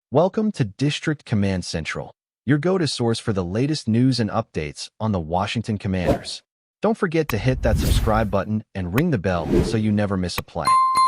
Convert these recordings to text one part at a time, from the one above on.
Welcome to District Command Central, your go-to source for the latest news and updates on the Washington Commanders. Don't forget to hit that subscribe button and ring the bell so you never miss a play.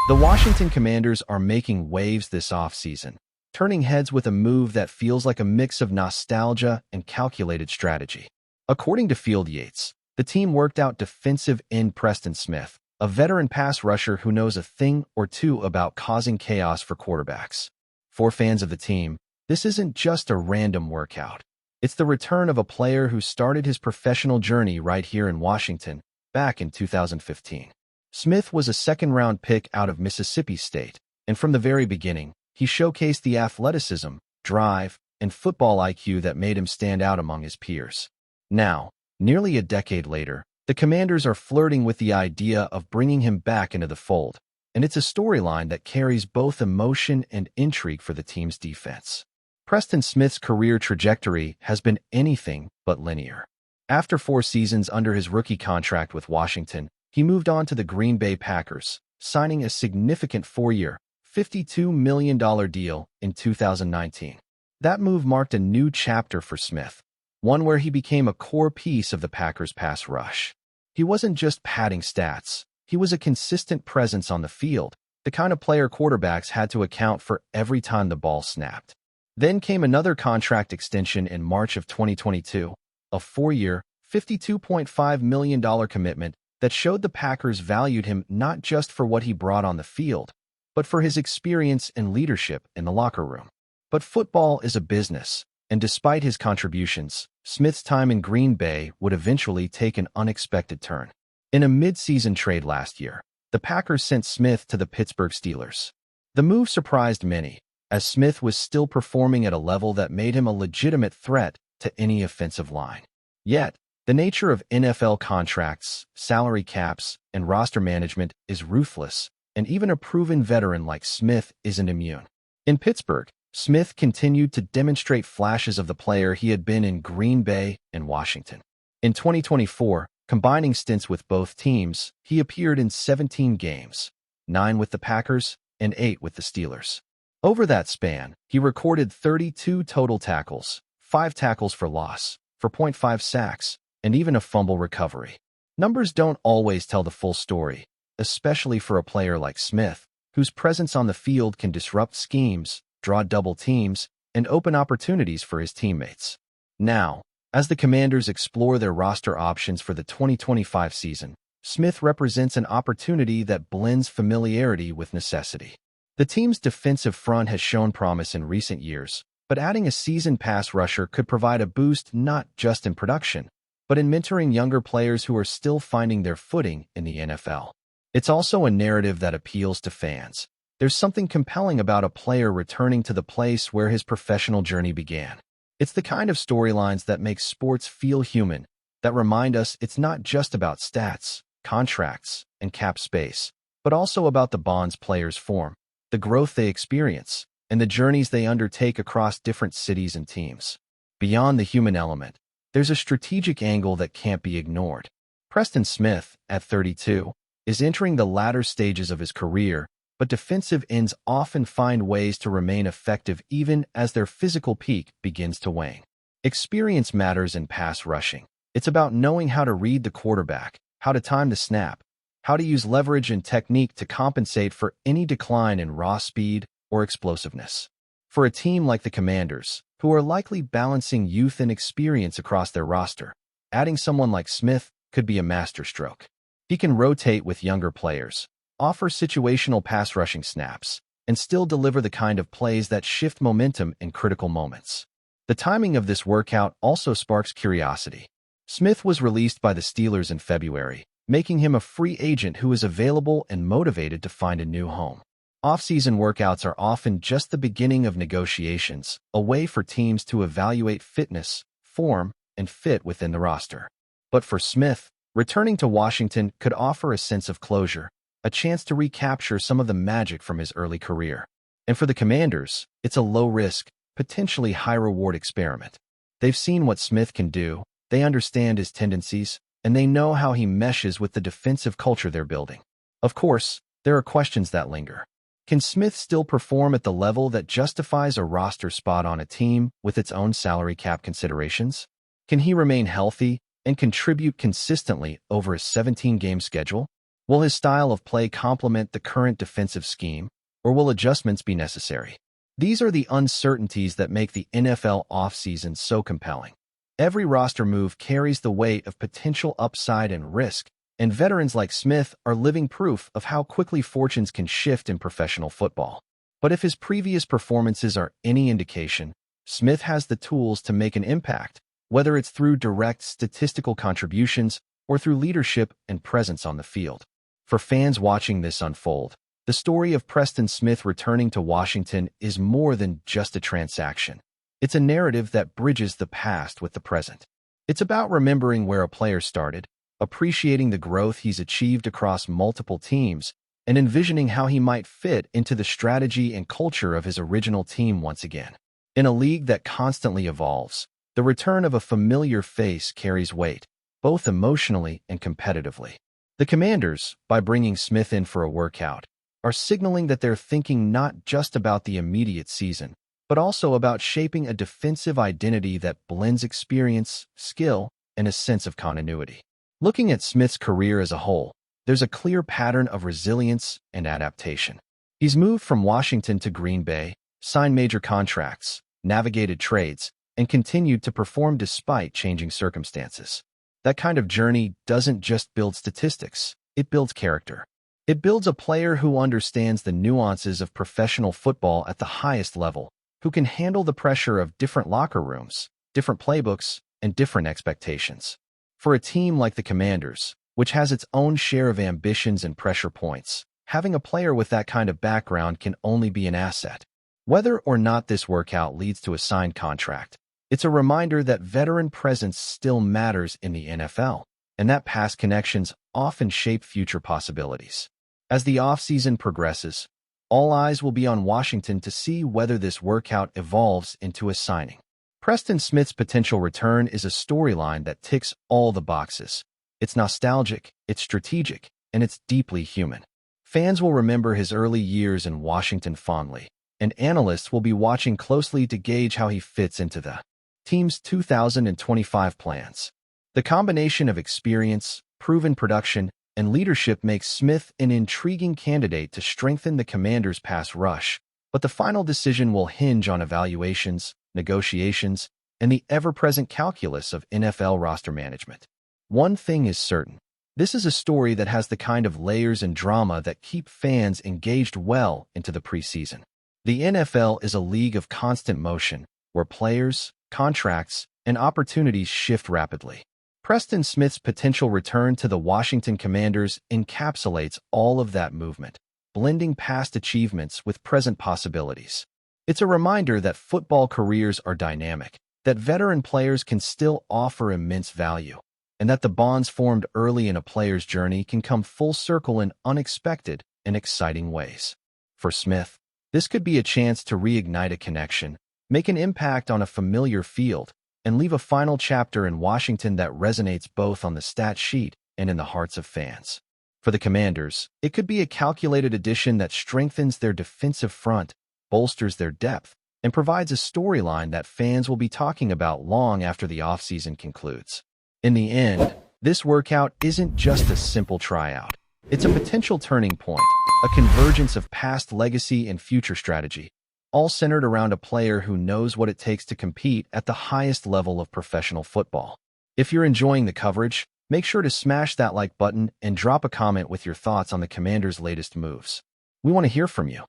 The Washington Commanders are making waves this offseason, turning heads with a move that feels like a mix of nostalgia and calculated strategy. According to Field Yates, the team worked out defensive end Preston Smith, a veteran pass rusher who knows a thing or two about causing chaos for quarterbacks. For fans of the team, this isn't just a random workout. It's the return of a player who started his professional journey right here in Washington back in 2015. Smith was a second-round pick out of Mississippi State, and from the very beginning, he showcased the athleticism, drive, and football IQ that made him stand out among his peers. Now, nearly a decade later, the Commanders are flirting with the idea of bringing him back into the fold, and it's a storyline that carries both emotion and intrigue for the team's defense. Preston Smith's career trajectory has been anything but linear. After 4 seasons under his rookie contract with Washington, he moved on to the Green Bay Packers, signing a significant 4-year, $52 million deal in 2019. That move marked a new chapter for Smith, one where he became a core piece of the Packers' pass rush. He wasn't just padding stats. He was a consistent presence on the field, the kind of player quarterbacks had to account for every time the ball snapped. Then came another contract extension in March of 2022, a 4-year, $52.5 million commitment that showed the Packers valued him not just for what he brought on the field, but for his experience and leadership in the locker room. But football is a business, and despite his contributions, Smith's time in Green Bay would eventually take an unexpected turn. In a mid-season trade last year, the Packers sent Smith to the Pittsburgh Steelers. The move surprised many, as Smith was still performing at a level that made him a legitimate threat to any offensive line. Yet, the nature of NFL contracts, salary caps, and roster management is ruthless, and even a proven veteran like Smith isn't immune. In Pittsburgh, Smith continued to demonstrate flashes of the player he had been in Green Bay and Washington. In 2024, combining stints with both teams, he appeared in 17 games, 9 with the Packers and 8 with the Steelers. Over that span, he recorded 32 total tackles, 5 tackles for loss, 4.5 sacks, and even a fumble recovery. Numbers don't always tell the full story, especially for a player like Smith, whose presence on the field can disrupt schemes, draw double teams, and open opportunities for his teammates. Now, as the Commanders explore their roster options for the 2025 season, Smith represents an opportunity that blends familiarity with necessity. The team's defensive front has shown promise in recent years, but adding a seasoned pass rusher could provide a boost not just in production, but in mentoring younger players who are still finding their footing in the NFL. It's also a narrative that appeals to fans. There's something compelling about a player returning to the place where his professional journey began. It's the kind of storylines that make sports feel human, that remind us it's not just about stats, contracts, and cap space, but also about the bonds players form, the growth they experience, and the journeys they undertake across different cities and teams. Beyond the human element, there's a strategic angle that can't be ignored. Preston Smith, at 32, is entering the latter stages of his career, but defensive ends often find ways to remain effective even as their physical peak begins to wane. Experience matters in pass rushing. It's about knowing how to read the quarterback, how to time the snap, how to use leverage and technique to compensate for any decline in raw speed or explosiveness. For a team like the Commanders, who are likely balancing youth and experience across their roster, adding someone like Smith could be a masterstroke. He can rotate with younger players, offer situational pass rushing snaps, and still deliver the kind of plays that shift momentum in critical moments. The timing of this workout also sparks curiosity. Smith was released by the Steelers in February, making him a free agent who is available and motivated to find a new home. Off-season workouts are often just the beginning of negotiations, a way for teams to evaluate fitness, form, and fit within the roster. But for Smith, returning to Washington could offer a sense of closure, a chance to recapture some of the magic from his early career. And for the Commanders, it's a low-risk, potentially high-reward experiment. They've seen what Smith can do, they understand his tendencies, and they know how he meshes with the defensive culture they're building. Of course, there are questions that linger. Can Smith still perform at the level that justifies a roster spot on a team with its own salary cap considerations? Can he remain healthy and contribute consistently over a 17-game schedule? Will his style of play complement the current defensive scheme, or will adjustments be necessary? These are the uncertainties that make the NFL offseason so compelling. Every roster move carries the weight of potential upside and risk, and veterans like Smith are living proof of how quickly fortunes can shift in professional football. But if his previous performances are any indication, Smith has the tools to make an impact, whether it's through direct statistical contributions or through leadership and presence on the field. For fans watching this unfold, the story of Preston Smith returning to Washington is more than just a transaction. It's a narrative that bridges the past with the present. It's about remembering where a player started, appreciating the growth he's achieved across multiple teams, and envisioning how he might fit into the strategy and culture of his original team once again. In a league that constantly evolves, the return of a familiar face carries weight, both emotionally and competitively. The Commanders, by bringing Smith in for a workout, are signaling that they're thinking not just about the immediate season, but also about shaping a defensive identity that blends experience, skill, and a sense of continuity. Looking at Smith's career as a whole, there's a clear pattern of resilience and adaptation. He's moved from Washington to Green Bay, signed major contracts, navigated trades, and continued to perform despite changing circumstances. That kind of journey doesn't just build statistics, it builds character. It builds a player who understands the nuances of professional football at the highest level, who can handle the pressure of different locker rooms, different playbooks, and different expectations. For a team like the Commanders, which has its own share of ambitions and pressure points, having a player with that kind of background can only be an asset. Whether or not this workout leads to a signed contract, it's a reminder that veteran presence still matters in the NFL, and that past connections often shape future possibilities. As the offseason progresses, all eyes will be on Washington to see whether this workout evolves into a signing. Preston Smith's potential return is a storyline that ticks all the boxes. It's nostalgic, it's strategic, and it's deeply human. Fans will remember his early years in Washington fondly, and analysts will be watching closely to gauge how he fits into the team's 2025 plans. The combination of experience, proven production, and leadership makes Smith an intriguing candidate to strengthen the Commanders' pass rush, but the final decision will hinge on evaluations, negotiations, and the ever-present calculus of NFL roster management. One thing is certain. This is a story that has the kind of layers and drama that keep fans engaged well into the preseason. The NFL is a league of constant motion, where players, contracts, and opportunities shift rapidly. Preston Smith's potential return to the Washington Commanders encapsulates all of that movement, blending past achievements with present possibilities. It's a reminder that football careers are dynamic, that veteran players can still offer immense value, and that the bonds formed early in a player's journey can come full circle in unexpected and exciting ways. For Smith, this could be a chance to reignite a connection, make an impact on a familiar field, and leave a final chapter in Washington that resonates both on the stat sheet and in the hearts of fans. For the Commanders, it could be a calculated addition that strengthens their defensive front, bolsters their depth, and provides a storyline that fans will be talking about long after the offseason concludes. In the end, this workout isn't just a simple tryout. It's a potential turning point, a convergence of past legacy and future strategy, all centered around a player who knows what it takes to compete at the highest level of professional football. If you're enjoying the coverage, make sure to smash that like button and drop a comment with your thoughts on the Commanders' latest moves. We want to hear from you.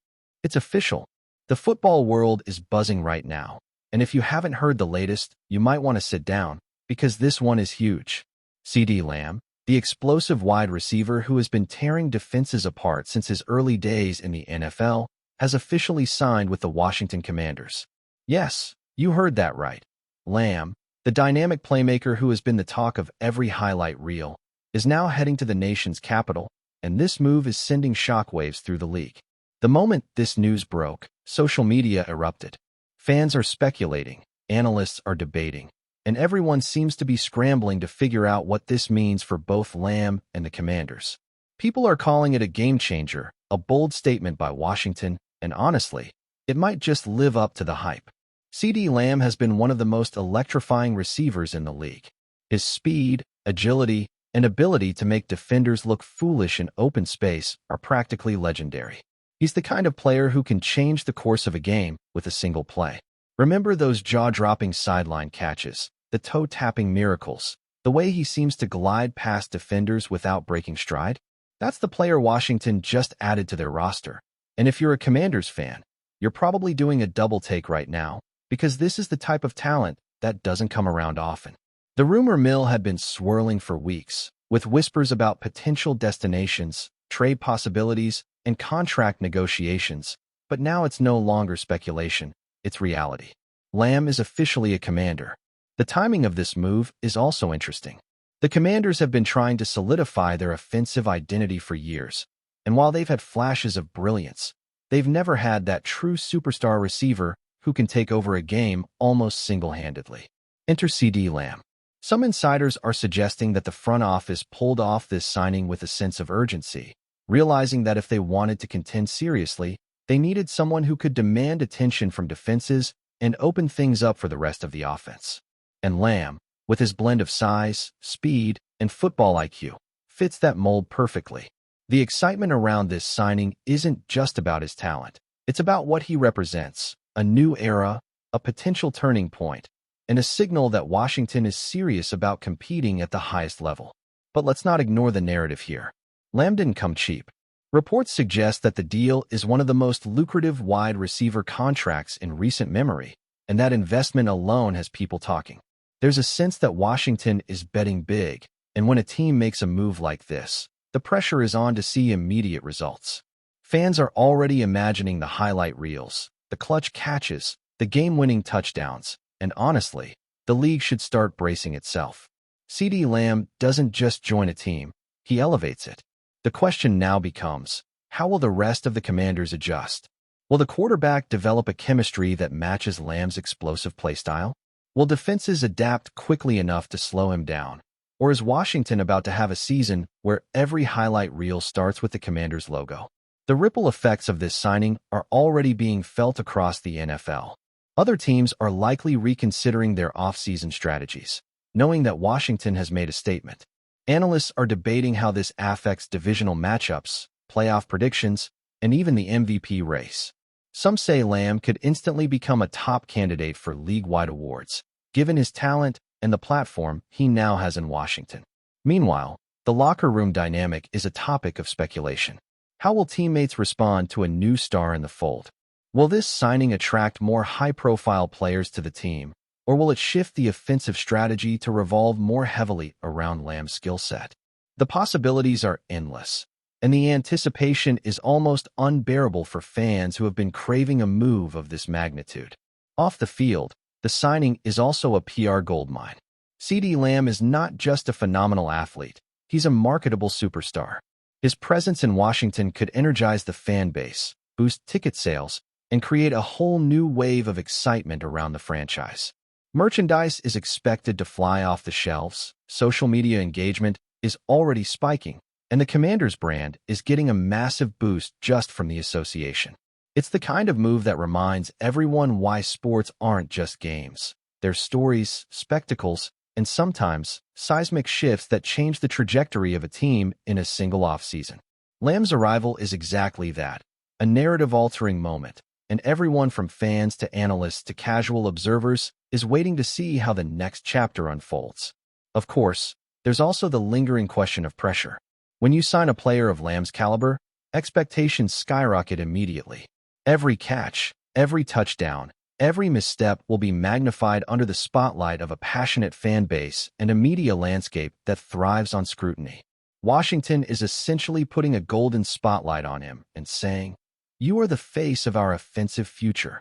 It's official. The football world is buzzing right now, and if you haven't heard the latest, you might want to sit down, because this one is huge. CeeDee Lamb, the explosive wide receiver who has been tearing defenses apart since his early days in the NFL, has officially signed with the Washington Commanders. Yes, you heard that right. Lamb, the dynamic playmaker who has been the talk of every highlight reel, is now heading to the nation's capital, and this move is sending shockwaves through the league. The moment this news broke, social media erupted. Fans are speculating, analysts are debating, and everyone seems to be scrambling to figure out what this means for both Lamb and the Commanders. People are calling it a game changer, a bold statement by Washington, and honestly, it might just live up to the hype. CeeDee Lamb has been one of the most electrifying receivers in the league. His speed, agility, and ability to make defenders look foolish in open space are practically legendary. He's the kind of player who can change the course of a game with a single play. Remember those jaw-dropping sideline catches, the toe-tapping miracles, the way he seems to glide past defenders without breaking stride? That's the player Washington just added to their roster. And if you're a Commanders fan, you're probably doing a double take right now, because this is the type of talent that doesn't come around often. The rumor mill had been swirling for weeks, with whispers about potential destinations, trade possibilities, and contract negotiations, but now it's no longer speculation, it's reality. Lamb is officially a Commander. The timing of this move is also interesting. The Commanders have been trying to solidify their offensive identity for years, and while they've had flashes of brilliance, they've never had that true superstar receiver who can take over a game almost single-handedly. Enter CeeDee Lamb. Some insiders are suggesting that the front office pulled off this signing with a sense of urgency, realizing that if they wanted to contend seriously, they needed someone who could demand attention from defenses and open things up for the rest of the offense. And Lamb, with his blend of size, speed, and football IQ, fits that mold perfectly. The excitement around this signing isn't just about his talent. It's about what he represents, a new era, a potential turning point, and a signal that Washington is serious about competing at the highest level. But let's not ignore the narrative here. Lamb didn't come cheap. Reports suggest that the deal is one of the most lucrative wide receiver contracts in recent memory, and that investment alone has people talking. There's a sense that Washington is betting big, and when a team makes a move like this, the pressure is on to see immediate results. Fans are already imagining the highlight reels, the clutch catches, the game-winning touchdowns, and honestly, the league should start bracing itself. CeeDee Lamb doesn't just join a team, he elevates it. The question now becomes, how will the rest of the Commanders adjust? Will the quarterback develop a chemistry that matches Lamb's explosive playstyle? Will defenses adapt quickly enough to slow him down? Or is Washington about to have a season where every highlight reel starts with the Commanders logo? The ripple effects of this signing are already being felt across the NFL. Other teams are likely reconsidering their offseason strategies, knowing that Washington has made a statement. Analysts are debating how this affects divisional matchups, playoff predictions, and even the MVP race. Some say Lamb could instantly become a top candidate for league-wide awards, given his talent and the platform he now has in Washington. Meanwhile, the locker room dynamic is a topic of speculation. How will teammates respond to a new star in the fold? Will this signing attract more high-profile players to the team, or will it shift the offensive strategy to revolve more heavily around Lamb's skill set? The possibilities are endless, and the anticipation is almost unbearable for fans who have been craving a move of this magnitude. Off the field, the signing is also a PR goldmine. CeeDee Lamb is not just a phenomenal athlete, he's a marketable superstar. His presence in Washington could energize the fan base, boost ticket sales, and create a whole new wave of excitement around the franchise. Merchandise is expected to fly off the shelves, social media engagement is already spiking, and the Commanders brand is getting a massive boost just from the association. It's the kind of move that reminds everyone why sports aren't just games. They're stories, spectacles, and sometimes seismic shifts that change the trajectory of a team in a single offseason. Lamb's arrival is exactly that, a narrative-altering moment, and everyone from fans to analysts to casual observers is waiting to see how the next chapter unfolds. Of course, there's also the lingering question of pressure. When you sign a player of Lamb's caliber, expectations skyrocket immediately. Every catch, every touchdown, every misstep will be magnified under the spotlight of a passionate fan base and a media landscape that thrives on scrutiny. Washington is essentially putting a golden spotlight on him and saying, "You are the face of our offensive future."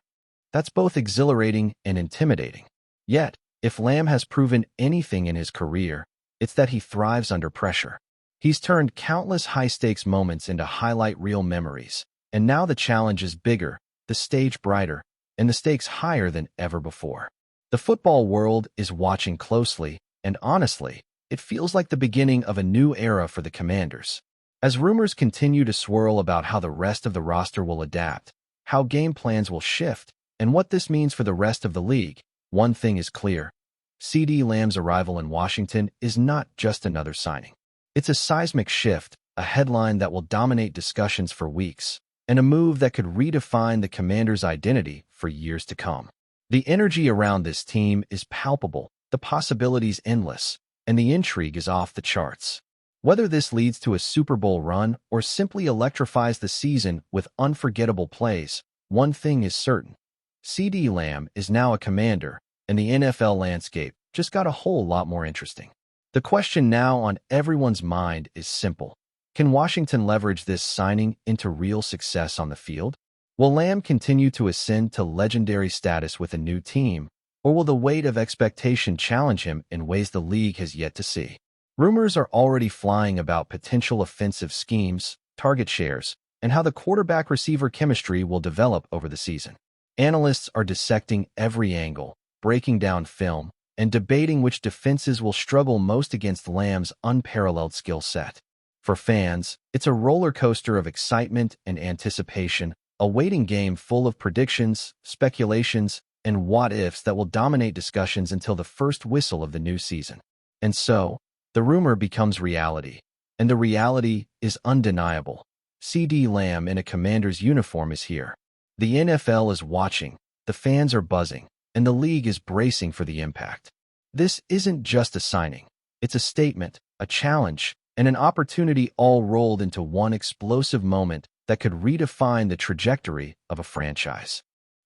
That's both exhilarating and intimidating. Yet, if Lamb has proven anything in his career, it's that he thrives under pressure. He's turned countless high-stakes moments into highlight reel memories, and now the challenge is bigger, the stage brighter, and the stakes higher than ever before. The football world is watching closely, and honestly, it feels like the beginning of a new era for the Commanders. As rumors continue to swirl about how the rest of the roster will adapt, how game plans will shift, and what this means for the rest of the league, one thing is clear. CeeDee Lamb's arrival in Washington is not just another signing. It's a seismic shift, a headline that will dominate discussions for weeks, and a move that could redefine the Commanders' identity for years to come. The energy around this team is palpable, the possibilities endless, and the intrigue is off the charts. Whether this leads to a Super Bowl run or simply electrifies the season with unforgettable plays, one thing is certain. CeeDee Lamb is now a Commander, and the NFL landscape just got a whole lot more interesting. The question now on everyone's mind is simple. Can Washington leverage this signing into real success on the field? Will Lamb continue to ascend to legendary status with a new team, or will the weight of expectation challenge him in ways the league has yet to see? Rumors are already flying about potential offensive schemes, target shares, and how the quarterback-receiver chemistry will develop over the season. Analysts are dissecting every angle, breaking down film, and debating which defenses will struggle most against Lamb's unparalleled skill set. For fans, it's a roller coaster of excitement and anticipation, a waiting game full of predictions, speculations, and what-ifs that will dominate discussions until the first whistle of the new season. And so, the rumor becomes reality, and the reality is undeniable. CeeDee Lamb in a Commander's uniform is here. The NFL is watching, the fans are buzzing, and the league is bracing for the impact. This isn't just a signing. It's a statement, a challenge, and an opportunity all rolled into one explosive moment that could redefine the trajectory of a franchise.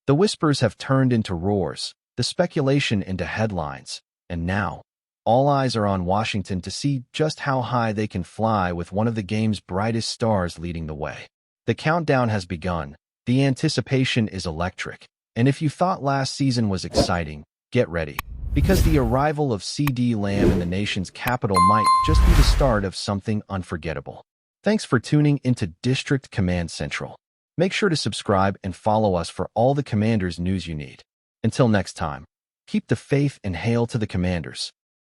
The whispers have turned into roars, the speculation into headlines, and now, all eyes are on Washington to see just how high they can fly with one of the game's brightest stars leading the way. The countdown has begun, the anticipation is electric, and if you thought last season was exciting, get ready, because the arrival of CeeDee Lamb in the nation's capital might just be the start of something unforgettable. Thanks for tuning into District Command Central. Make sure to subscribe and follow us for all the Commanders news you need. Until next time, keep the faith and hail to the Commanders.